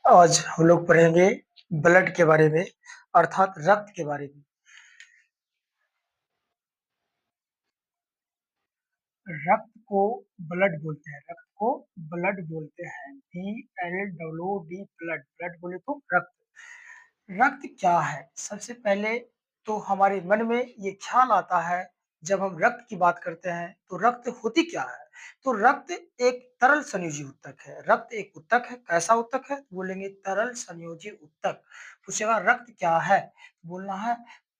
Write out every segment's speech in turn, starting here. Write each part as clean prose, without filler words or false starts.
आज हम लोग पढ़ेंगे ब्लड के बारे में अर्थात रक्त के बारे में। रक्त को रक्त को ब्लड बोलते हैं। BLOOD ब्लड, ब्लड बोले तो रक्त। रक्त क्या है? सबसे पहले तो हमारे मन में ये ख्याल आता है जब हम रक्त की बात करते हैं तो रक्त होती क्या है? तो रक्त एक तरल संयोजी ऊतक है। रक्त एक ऊतक है। कैसा ऊतक है? बोलेंगे तरल संयोजी ऊतक। पूछेगा रक्त क्या है? बोलना है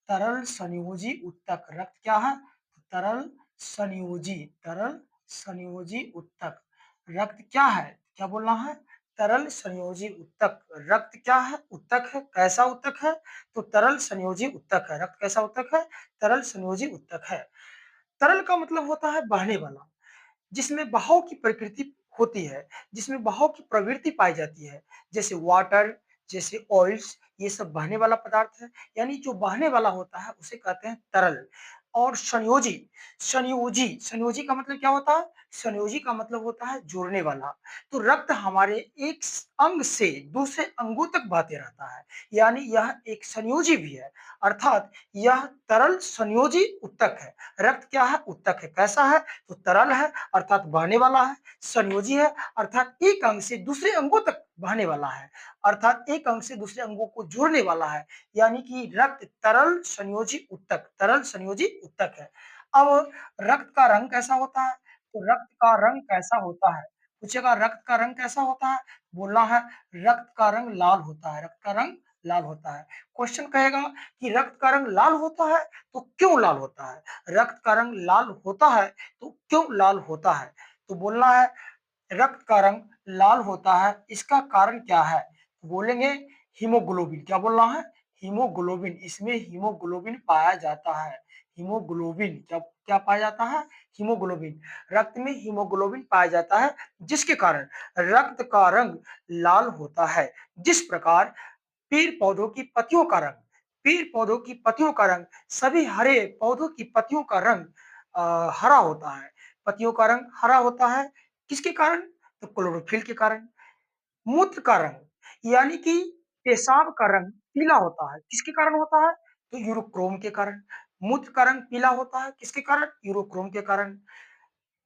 तरल संयोजी ऊतक। रक्त क्या है? तरल संयोजी, तरल संयोजी ऊतक। रक्त क्या है? क्या बोलना है? तरल संयोजी ऊतक। रक्त क्या है? ऊतक है। कैसा ऊतक है? तो तरल संयोजी ऊतक है। रक्त कैसा ऊतक है? तरल संयोजी ऊतक है। तरल का मतलब होता है बहने वाला, जिसमें बहाव की प्रकृति होती है, जिसमें बहाव की प्रवृत्ति पाई जाती है, जैसे वाटर, जैसे ऑयल्स, ये सब बहने वाला पदार्थ है। यानी जो बहने वाला होता है उसे कहते हैं तरल। और संयोजी, संयोजी का मतलब क्या होता है? संयोजी का मतलब होता है जोड़ने वाला। तो रक्त हमारे एक अंग से दूसरे अंगों तक बहते रहता है, यानी यह एक संयोजी भी है। अर्थात यह तरल संयोजी ऊतक है। रक्त क्या है? ऊतक है। कैसा है? तो तरल है अर्थात बहने वाला है। संयोजी है अर्थात एक अंग से दूसरे अंगों तक बहने वाला है, अर्थात एक अंग से दूसरे अंगों को जोड़ने वाला है। यानी कि रक्त तरल संयोजी ऊतक, तरल संयोजी ऊतक है। अब रक्त का रंग कैसा होता है? तो रक्त का रंग कैसा होता है? पूछेगा रक्त का रंग कैसा होता है? बोलना है रक्त का रंग लाल होता है। रक्त का रंग लाल होता है। क्वेश्चन कहेगा कि रक्त का रंग लाल होता है तो क्यों लाल होता है? रक्त का रंग लाल होता है तो क्यों लाल होता है? तो बोलना है रक्त का रंग लाल होता है, इसका कारण क्या है? बोलेंगे हीमोग्लोबिन। क्या बोलना है? हीमोग्लोबिन। इसमें हीमोग्लोबिन पाया जाता है। हीमोग्लोबिन क्या क्या पाया जाता है? हीमोग्लोबिन। रक्त में हीमोग्लोबिन पाया जाता है, जिसके कारण रक्त का रंग लाल होता है। जिस प्रकार पेड़ पौधों की पत्तियों का रंग, पेड़ पौधों की पत्तियों का रंग, सभी हरे पौधों की पत्तियों का रंग हरा होता है। पत्तियों का रंग हरा होता है किसके कारण? तो क्लोरोफिल के कारण। मूत्र का रंग यानी कि पेशाब का रंग पीला होता है, किसके कारण होता है? तो यूरोक्रोम के कारण। मूत्र का रंग पीला होता है किसके कारण? यूरोक्रोम के कारण।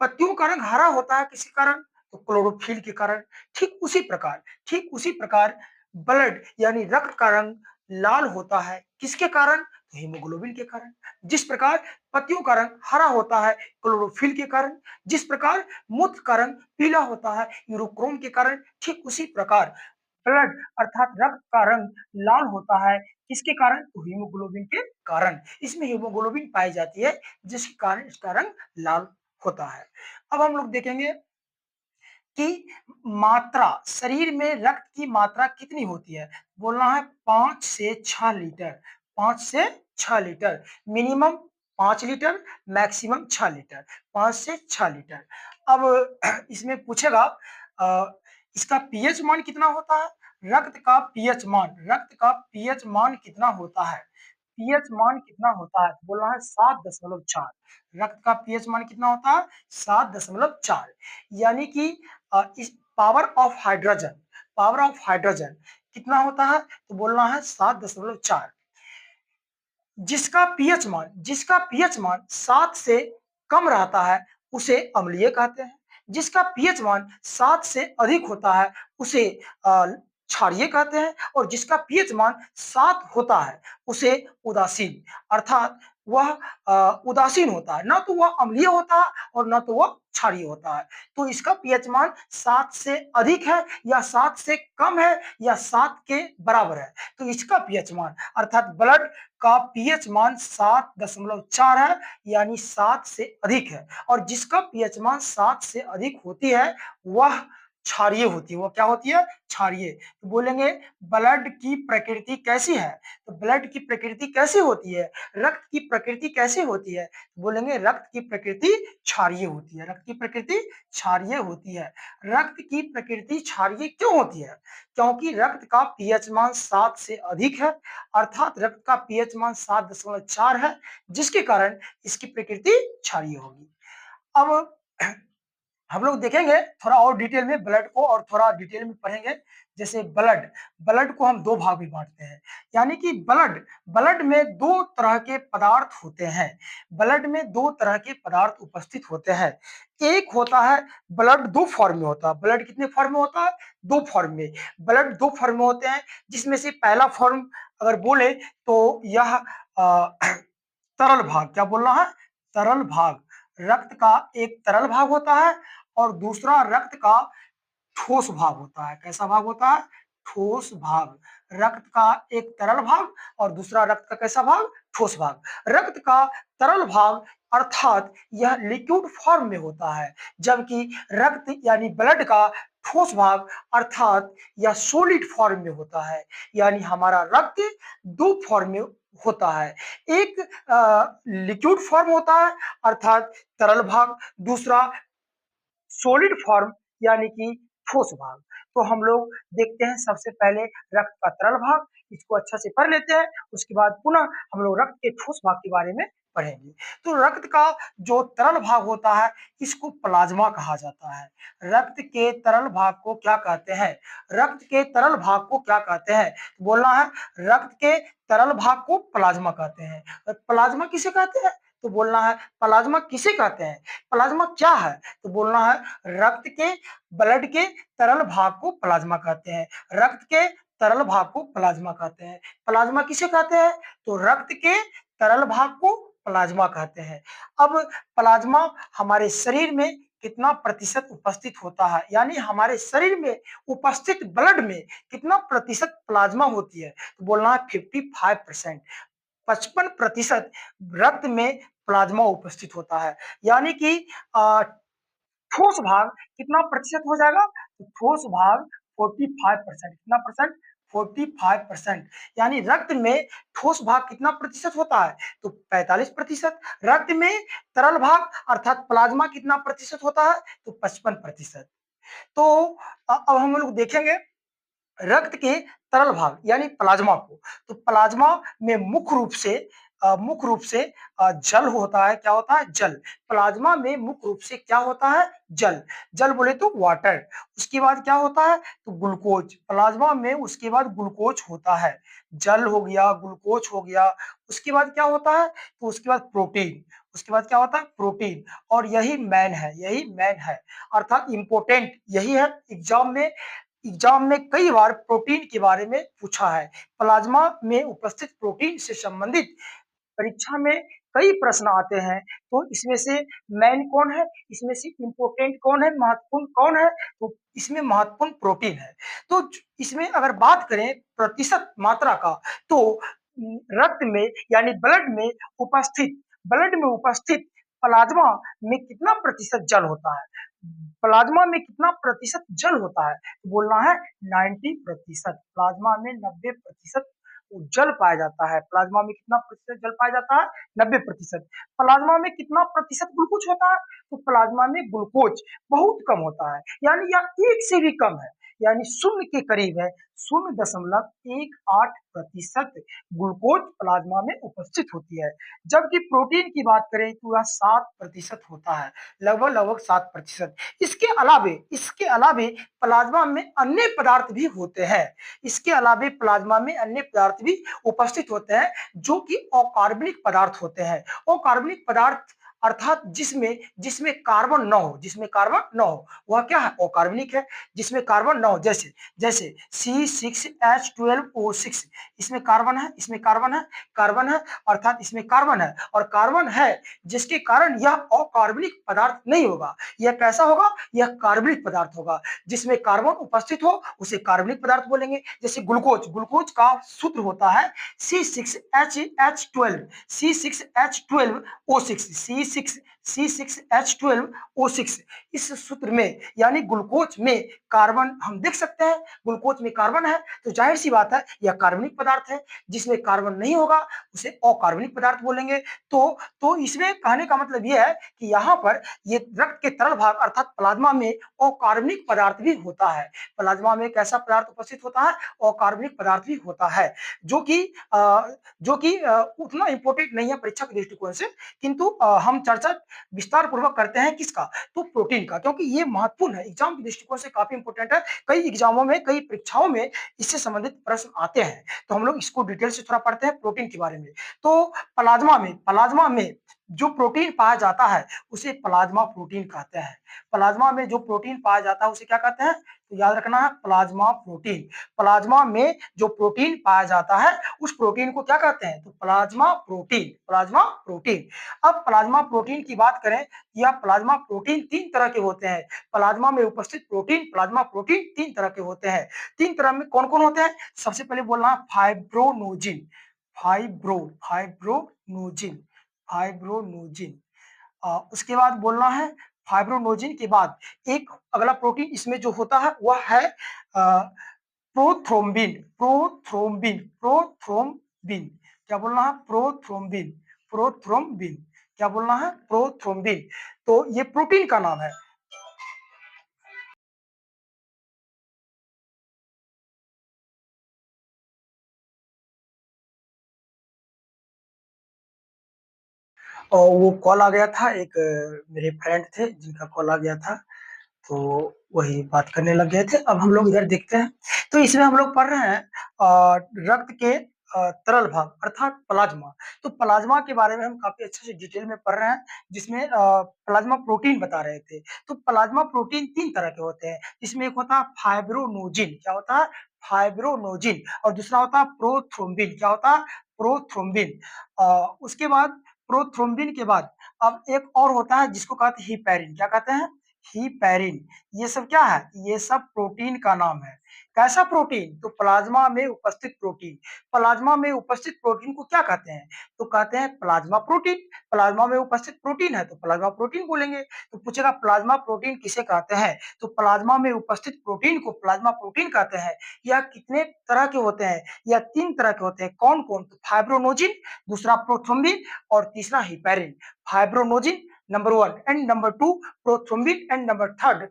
पत्तियों का रंग हरा होता है किसके कारण? तो क्लोरोफिल के कारण। ठीक उसी प्रकार ब्लड यानी रक्त का रंग लाल होता है किसके कारण? तो हीमोग्लोबिन के कारण। जिस प्रकार पत्तियों का रंग हरा होता है क्लोरोफिल के कारण, जिस प्रकार मूत्र का रंग पीला होता है यूरोक्रोम के कारण, ठीक उसी प्रकार ब्लड अर्थात रक्त का रंग लाल होता है किसके कारण? तो हीमोग्लोबिन के कारण। इसमें हीमोग्लोबिन पाई जाती है, जिसके कारण इसका रंग लाल होता है। अब हम लोग देखेंगे कि मात्रा, शरीर में रक्त की मात्रा कितनी होती है? बोलना है 5 से 6 लीटर। 5 से 6 litre. Minimum 5 litre, maximum 6 litre. 5 से 6 लीटर। अब इसमें पूछेगा इसका पीएच मान कितना होता है? रक्त का पीएच मान कितना होता है? पीएच मान कितना होता है? बोलना है 7.4। रक्त का पीएच मान कितना होता है? 7.4। यानी कि इस पावर ऑफ हाइड्रोजन कितना होता है? तो बोलना है 7.4। जिसका पीएच मान 7 से कम रहता है उसे अम्लीय कहते हैं। जिसका पीएच मान 7 से अधिक होता है उसे अ, क्षारीय कहते हैं। और जिसका पीएच मान 7 होता है उसे उदासीन, अर्थात वह उदासीन होता है, ना तो वह अम्लीय होता है और ना तो वह क्षारीय होता है। तो इसका पीएच मान 7 से अधिक है या 7 से कम है या 7 के बराबर है, तो इसका पीएच मान अर्थात ब्लड का पीएच मान 7.4 है, यानी 7 से अधिक है। और जिसका पीएच मान 7 से अधिक होती है वह क्षारीय होती है। वो क्या होती है? क्षारीय। तो बोलेंगे ब्लड की प्रकृति कैसी है? तो ब्लड की प्रकृति कैसी होती है? रक्त की प्रकृति कैसी होती है? बोलेंगे रक्त की प्रकृति क्षारीय होती है। रक्त की प्रकृति क्षारीय होती है। रक्त की प्रकृति क्षारीय क्यों होती है? क्योंकि रक्त का पीएच मान 7 से अधिक है, अर्थात रक्त का पीएच मान 7.4 है, जिसके कारण इसकी प्रकृति क्षारीय होगी। अब हम लोग देखेंगे थोड़ा और डिटेल में ब्लड को और थोड़ा डिटेल में पढ़ेंगे। जैसे ब्लड, ब्लड को हम दो भाग में बांटते हैं, यानी कि ब्लड, ब्लड में दो तरह के पदार्थ होते हैं। ब्लड में दो तरह के पदार्थ उपस्थित होते हैं। एक होता है ब्लड, दो फॉर्म में होता है। ब्लड कितने फॉर्म में होता है? दो फॉर्म में। ब्लड दो फॉर्म में होते हैं, जिसमें से पहला फॉर्म अगर बोले तो यह तरल भाग, क्या बोलना है? तरल भाग। रक्त का एक तरल भाग होता है और दूसरा रक्त का ठोस भाग होता है। कैसा भाग होता है? ठोस भाग। रक्त का एक तरल भाग और दूसरा रक्त का कैसा भाग? ठोस भाग। रक्त का तरल भाग अर्थात यह लिक्विड फॉर्म में होता है, जबकि रक्त यानी ब्लड का ठोस भाग अर्थात यह सॉलिड फॉर्म में होता है। यानी हमारा रक्त दो फॉर्म में होता है। एक लिक्विड फॉर्म होता है अर्थात तरल भाग, दूसरा सॉलिड फॉर्म यानी कि ठोस भाग। तो हम लोग देखते हैं सबसे पहले रक्त का तरल भाग, इसको अच्छा से पढ़ लेते हैं, उसके बाद पुनः हम लोग रक्त के ठोस भाग के बारे में पढ़ेंगे। तो रक्त का जो तरल भाग होता है इसको प्लाज्मा कहा जाता है। रक्त के तरल भाग को क्या कहते हैं? रक्त के तरल भाग को क्या कहते हैं? बोलना है रक्त के तरल भाग को प्लाज्मा कहते हैं। प्लाज्मा किसे कहते हैं? तो बोलना है प्लाज्मा किसे कहते हैं? प्लाज्मा क्या है? तो बोलना है रक्त के, ब्लड के तरल भाग को प्लाज्मा कहते हैं। रक्त के तरल भाग को प्लाज्मा कहते हैं। प्लाज्मा किसे कहते हैं? तो रक्त के तरल भाग को प्लाज्मा कहते हैं। अब प्लाज्मा हमारे शरीर में कितना प्रतिशत उपस्थित होता है, यानी हमारे शरीर में उपस्थित ब्लड में कितना प्रतिशत प्लाज्मा होती है? तो बोलना है 55%। 55% रक्त में प्लाज्मा उपस्थित होता है। यानी कि ठोस भाग कितना प्रतिशत हो जाएगा? तो ठोस भाग 45%। कितना परसेंट? 45%। यानी रक्त में ठोस भाग कितना प्रतिशत होता है? तो 45%। रक्त में तरल भाग अर्थात प्लाज्मा कितना प्रतिशत होता है? तो 55%। तो अब हम लोग देखेंगे रक्त के तरल भाग यानी प्लाज्मा को। तो प्लाज्मा में मुख्य रूप से जल होता है। क्या होता है? जल। प्लाज्मा में मुख्य रूप से क्या होता है? जल। जल बोले तो वाटर। उसके बाद क्या होता है? तो ग्लूकोज। प्लाज्मा में उसके बाद ग्लूकोज होता है। जल हो गया, ग्लूकोज हो गया, उसके बाद क्या होता है? तो उसके बाद प्रोटीन। उसके बाद क्या होता है? प्रोटीन। और यही मैन है, यही मैन है अर्थात इंपोर्टेंट यही है। एग्जाम में कई बार प्रोटीन के बारे में पूछा है। प्लाज्मा में उपस्थित प्रोटीन से संबंधित परीक्षा में कई प्रश्न आते हैं। तो इसमें से मैन कौन है? इसमें से इंपोर्टेंट कौन है? महत्वपूर्ण कौन है? तो इसमें महत्वपूर्ण प्रोटीन है। तो इसमें अगर बात करें प्रतिशत मात्रा का, तो रक्त में यानी ब्लड में उपस्थित प्लाज्मा में कितना प्रतिशत जल होता है? प्लाज्मा में कितना प्रतिशत जल होता है? तो बोलना है 90%। प्लाज्मा में 90% जल पाया जाता है। प्लाज्मा में कितना प्रतिशत जल पाया जाता है? 90%। प्लाज्मा में कितना प्रतिशत ग्लूकोज होता है? तो प्लाज्मा में ग्लूकोज बहुत कम होता है, यानी यह एक से भी कम है, यानी शून्य के करीब है। 0.18% ग्लूकोज प्लाज्मा में उपस्थित होती है। जबकि प्रोटीन की बात करें तो यह 7% होता है, लगभग 7%। इसके अलावे प्लाज्मा में अन्य पदार्थ भी होते हैं। इसके अलावे प्लाज्मा में अन्य पदार्थ भी उपस्थित होते हैं, जो कि अकार्बनिक पदार्थ होते हैं। अकार्बनिक पदार्थ अर्थात जिसमें जिसमें कार्बन न हो, जिसमें कार्बन न हो वह क्या है? अकार्बनिक है। जिसमें कार्बन न हो, जैसे जैसे C6H12O6, इसमें कार्बन है, इसमें कार्बन है अर्थात इसमें कार्बन है, और कार्बन है जिसके कारण यह अकार्बनिक पदार्थ नहीं होगा। यह कैसा होगा? यह कार्बनिक पदार्थ होगा। जिसमें कार्बन उपस्थित हो उसे कार्बनिक पदार्थ बोलेंगे। जैसे ग्लूकोज, ग्लूकोज का सूत्र होता है C6H12, C6H12O6, C6H12O6। इस सूत्र में यानी ग्लूकोज में कार्बन हम देख सकते हैं, ग्लूकोज में कार्बन है तो जाहिर सी बात है यह कार्बनिक पदार्थ है। जिसमें कार्बन नहीं होगा उसे अकार्बनिक पदार्थ बोलेंगे। तो इसमें कहने का मतलब यह है कि यहाँ पर ये रक्त के तरल भाग अर्थात प्लाज्मा में अकार्बनिक पदार्थ भी होता है। प्लाज्मा में कैसा पदार्थ उपस्थित होता है? अकार्बनिक पदार्थ भी होता है, जो कि उतना इंपोर्टेंट नहीं है परीक्षा के दृष्टिकोण से, किंतु हम चर्चा विस्तार पूर्वक करते हैं किसका? तो प्रोटीन का, क्योंकि ये महत्वपूर्ण है, एग्जाम के दृष्टिकोण से काफी इंपॉर्टेंट है। कई एग्जामों में, कई परीक्षाओं में इससे संबंधित प्रश्न आते हैं। तो हम लोग इसको डिटेल से थोड़ा पढ़ते हैं प्रोटीन के बारे में। तो प्लाज्मा में जो प्रोटीन पाया जाता है उसे प्लाज्मा प्रोटीन कहते हैं। प्लाज्मा में जो प्रोटीन पाया जाता है उसे क्या कहते हैं? तो याद रखना है, प्लाज्मा प्रोटीन। प्लाज्मा में जो प्रोटीन पाया जाता है उस प्रोटीन को क्या कहते हैं? तो प्लाज्मा प्रोटीन, प्लाज्मा प्रोटीन। अब प्लाज्मा प्रोटीन की बात करें, या प्लाज्मा प्रोटीन तीन तरह के होते हैं। प्लाज्मा में उपस्थित प्रोटीन, प्लाज्मा प्रोटीन तीन तरह के होते हैं। तीन तरह में कौन कौन होते हैं? सबसे पहले बोलना है फाइब्रोनोजिन, फाइब्रोनोजिन, फाइब्रोनोजिन। उसके बाद बोलना है, फाइब्रोनोजिन के बाद एक अगला प्रोटीन इसमें जो होता है वह है प्रोथ्रोम्बिन, प्रोथ्रोम्बिन, प्रोथ्रोम्बिन। क्या बोलना है? Prothrombin, prothrombin. क्या बोलना है? प्रोथ्रोम्बिन। तो ये प्रोटीन का नाम है। और वो कॉल आ गया था, एक मेरे फ्रेंड थे जिनका कॉल आ गया था, तो वही बात करने लग गए थे। अब हम लोग इधर देखते हैं, तो इसमें हम लोग पढ़ रहे हैं रक्त के तरल भाग अर्थात प्लाज्मा। तो प्लाज्मा के बारे में हम काफी अच्छे से डिटेल में पढ़ रहे हैं, जिसमें प्लाज्मा प्रोटीन बता रहे थे। तो प्लाज्मा प्रोटीन तीन तरह के होते हैं। इसमें एक होता है फाइब्रोनोजिन, क्या होता है? फाइब्रोनोजिन। और दूसरा होता है प्रोथ्रोम्बिन, क्या होता है? प्रोथ्रोम्बिन। उसके बाद प्रोथ्रोम्बिन के बाद अब एक और होता है जिसको कहते हैं हिपैरिन। क्या कहते हैं? हिपैरिन। ये सब क्या है? ये सब प्रोटीन का नाम है। कैसा प्रोटीन? तो प्लाज्मा में उपस्थित प्रोटीन। प्लाज्मा में उपस्थित प्रोटीन को क्या कहते हैं? तो कहते हैं प्लाज्मा प्रोटीन। प्लाज्मा में उपस्थित प्रोटीन है तो प्लाज्मा प्रोटीन बोलेंगे। तो पूछेगा प्लाज्मा प्रोटीन किसे कहते हैं? तो प्लाज्मा में उपस्थित प्रोटीन को प्लाज्मा प्रोटीन कहते हैं। यह कितने तरह के होते हैं? यह तीन तरह के होते हैं। कौन कौन? तो फाइब्रोनोजिन, दूसरा प्रोथ्रोम्बिन, और तीसरा heparin. Fibrinogen number 1 and number 2 prothrombin and number 3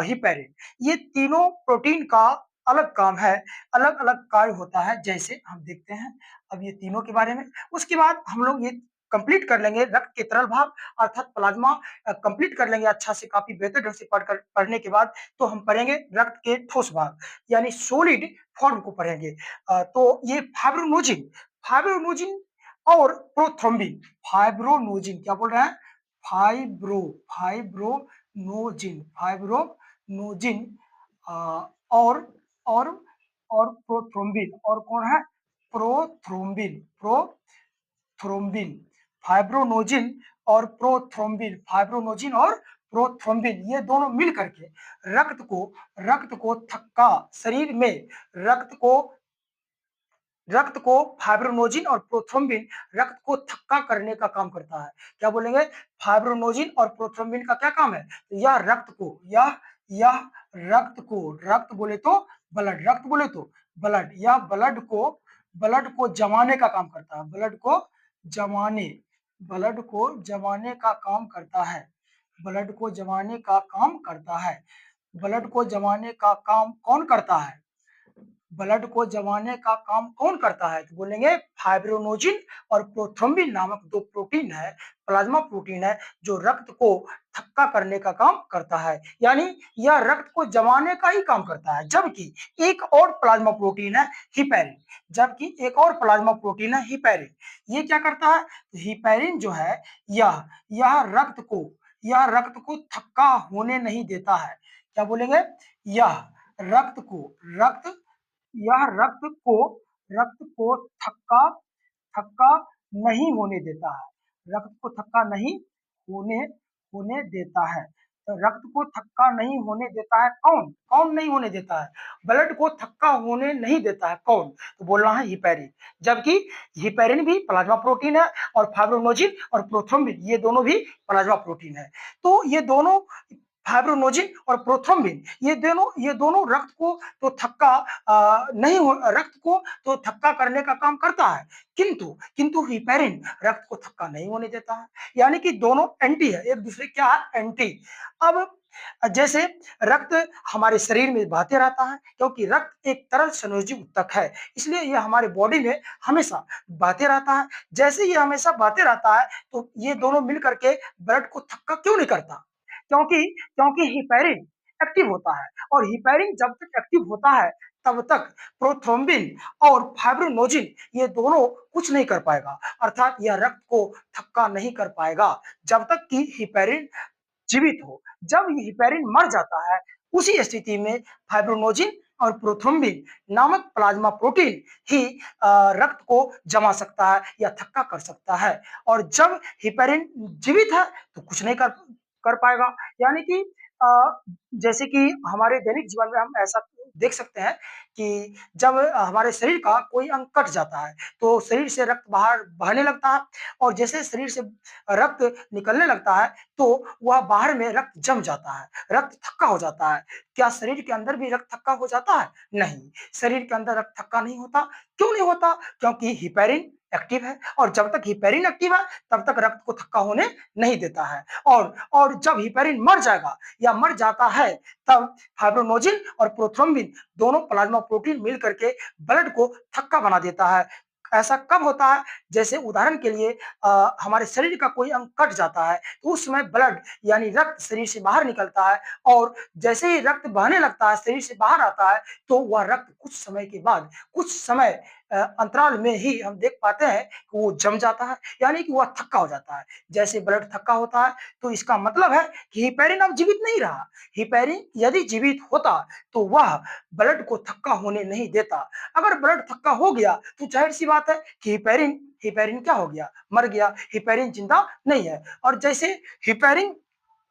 heparin. ये तीनों प्रोटीन का अलग काम है, अलग अलग कार्य होता है। जैसे हम देखते हैं अब ये तीनों के बारे में। उसके बाद हम लोग ये कंप्लीट कर लेंगे रक्त के तरल भाग अर्थात प्लाज्मा कंप्लीट कर लेंगे अच्छा से, काफी बेहतर ढंग से पढ़ने के बाद तो हम पढ़ेंगे रक्त के ठोस भाग यानी सॉलिड फॉर्म को पढ़ेंगे। तो ये फाइब्रोनोजिन, फाइब्रोनोजिन और प्रोथ्रोम्बिन। फाइब्रोनोजिन क्या बोल रहे हैं? फाइब्रोनोजिन, फाइब्रोनोजिन और और और प्रोथ्रोम्बिन। और कौन है? Prothrombin, prothrombin. फाइब्रोनोजिन और प्रोथ्रोम्बिन, फाइब्रोनोजिन और प्रोथ्रोम्बिन, ये दोनों मिल करके रक्त को थक्का, शरीर में रक्त को रक्त को फाइब्रोनोजिन और प्रोथ्रोम्बिन रक्त को थक्का करने का काम करता है। क्या बोलेंगे? फाइब्रोनोजिन और प्रोथ्रोम्बिन का क्या काम है? यह यह रक्त बोले तो ब्लड, रक्त बोले तो ब्लड, यह ब्लड को जमाने का काम करता है। जमाने ब्लड को जमाने का काम करता है। ब्लड को जमाने का काम करता है। ब्लड को जमाने का काम कौन करता है? ब्लड को जमाने का काम कौन करता है? तो बोलेंगे फाइब्रोनोजिन और प्रोथ्रोम्बिन नामक दो प्रोटीन है, प्लाज्मा प्रोटीन है, जो रक्त को थक्का करने का काम करता है। यानी यह रक्त को जमाने का ही काम करता है। जबकि एक और प्लाज्मा प्रोटीन है हिपैरिन, जबकि एक और प्लाज्मा प्रोटीन है हिपैरिन। ये क्या करता है? हिपैरिन जो है यह यह रक्त को यह रक्त को थक्का होने नहीं देता है। क्या बोलेंगे? यह रक्त को रक्त यह रक्त को थक्का थक्का नहीं होने देता है। रक्त को थक्का नहीं होने होने देता है। तो रक्त को थक्का नहीं होने देता है कौन? कौन नहीं होने देता है? ब्लड को थक्का होने नहीं देता है कौन? तो बोलना है हिपैरिन। जबकि हिपैरिन भी प्लाज्मा प्रोटीन है और फाइब्रोनोजिन और प्रोथ्रोम्बिन ये दोनों भी प्लाज्मा प्रोटीन है। तो ये दोनों फाइब्रोनोजिन और प्रोथ्रोम्बिन ये दोनों रक्त को तो थक्का नहीं हो रक्त को तो थक्का करने का काम करता है, किंतु हिपैरिन रक्त को थक्का नहीं होने देता है। यानी कि दोनों एंटी है, एक दूसरे क्या है, एंटी। अब जैसे रक्त हमारे शरीर में बहते रहता है, क्योंकि रक्त एक तरल संयोजी ऊतक है, इसलिए यह हमारे बॉडी में हमेशा बहते रहता है। जैसे ये हमेशा बहते रहता है, तो ये दोनों मिल करके ब्लड को थक्का क्यों नहीं करता? क्योंकि क्योंकि हिपैरिन एक्टिव होता है, और हिपैरिन जब तक एक्टिव होता है, तब तक प्रोथ्रोम्बिन और फाइब्रिनोजिन ये दोनों कुछ नहीं कर पाएगा, अर्थात यह रक्त को थक्का नहीं कर पाएगा जब तक कि हिपैरिन जीवित हो। जब ये हिपैरिन मर जाता है, उसी स्थिति में फाइब्रोनोजिन और प्रोथ्रोम्बिन नामक प्लाज्मा प्रोटीन ही रक्त को जमा सकता है या थक्का कर सकता है। और जब हिपैरिन जीवित है, तो कुछ नहीं कर कर पाएगा। यानी कि जैसे कि हमारे दैनिक जीवन में हम ऐसा देख सकते हैं कि जब हमारे शरीर का कोई अंग कट जाता है, तो शरीर से रक्त बाहर बहने लगता है, और जैसे शरीर से रक्त निकलने लगता है, तो वह बाहर में रक्त जम जाता है, रक्त थक्का हो जाता है। क्या शरीर के अंदर भी रक्त थक्का हो जाता है? नहीं, शरीर के अंदर रक्त थक्का नहीं होता। क्यों नहीं होता? क्योंकि हिपैरिन एक्टिव है, और जब तक हिपैरिन एक्टिव है, तब तक रक्त को थक्का होने नहीं देता है। और जब हिपैरिन मर जाएगा या मर जाता है, तब फाइब्रोनोजिन और प्रोथ्रोम्बिन दोनों प्लाज्मा प्रोटीन मिल करके ब्लड को थक्का बना देता है। ऐसा कब होता है? जैसे उदाहरण के लिए हमारे शरीर का कोई अंग कट जाता है, तो उस समय ब्लड यानी रक्त शरीर से बाहर निकलता है, और जैसे ही रक्त बहने लगता है, शरीर से बाहर आता है, तो वह रक्त कुछ समय के बाद, कुछ समय अंतराल में ही हम देख पाते हैं कि वो जम जाता है, यानी कि वह थक्का हो जाता है। जैसे ब्लड थक्का होता है, तो इसका मतलब है कि हिपैरिन अब जीवित नहीं रहा। हिपैरिन यदि जीवित होता, तो वह ब्लड को थक्का होने नहीं देता। अगर ब्लड थक्का हो गया, तो जाहिर-सी बात है कि हिपैरिन हिपैरिन क्या हो गया? मर गया, हिपैरिन जिंदा नहीं है। और जैसे हिपैरिन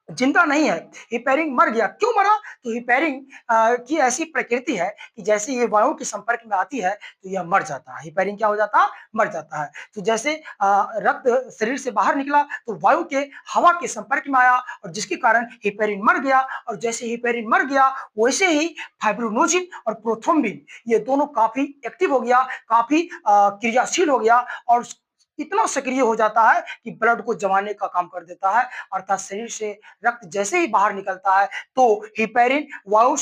जिंदा नहीं है, हिपैरिन मर गया, क्यों मरा? तो हिपैरिन की ऐसी प्रकृति है कि जैसे ये वायु के संपर्क में आती है, तो यह मर जाता है। हिपैरिन क्या हो जाता है? मर जाता है। तो जैसे रक्त शरीर से बाहर निकला, तो वायु के हवा के संपर्क में आया, और जिसके कारण हिपैरिन मर गया, और जैसे हिपैरिन मर गया, वैसे ही फाइब्रोनोजिन और प्रोथ्रोम्बिन ये दोनों काफ़ी एक्टिव हो गया, काफ़ी क्रियाशील हो गया, और इतना सक्रिय हो जाता है कि ब्लड को जमाने का काम कर देता है। अर्थात शरीर से रक्त जैसे ही बाहर निकलता है, तो हिपैरिन वायु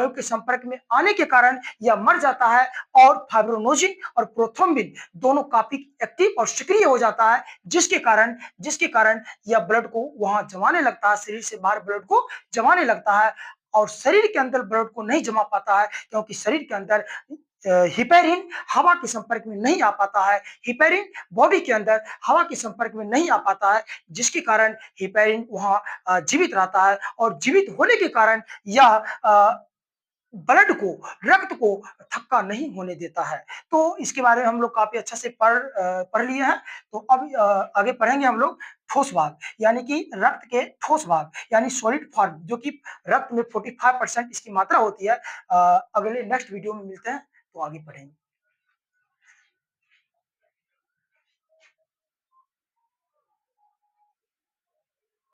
के संपर्क में आने के कारण यह मर जाता है, और फाइब्रोनोजिन और प्रोथ्रोम्बिन दोनों काफी एक्टिव और सक्रिय हो जाता है, जिसके कारण यह ब्लड को वहां जमाने लगता है, शरीर से बाहर ब्लड को जमाने लगता है, और शरीर के अंदर ब्लड को नहीं जमा पाता है, क्योंकि शरीर के अंदर हिपैरिन हवा के संपर्क में नहीं आ पाता है। हिपैरिन बॉडी के अंदर हवा के संपर्क में नहीं आ पाता है, जिसके कारण हिपैरिन वहाँ जीवित रहता है, और जीवित होने के कारण यह ब्लड को, रक्त को थक्का नहीं होने देता है। तो इसके बारे में हम लोग काफ़ी अच्छे से पढ़ लिए हैं। तो अब आगे पढ़ेंगे हम लोग ठोस भाग, यानी कि रक्त के ठोस भाग, यानी सॉलिड फॉर्म, जो कि रक्त में 45% इसकी मात्रा होती है। अगले नेक्स्ट वीडियो में मिलते हैं, तो आगे पढ़ेंगे।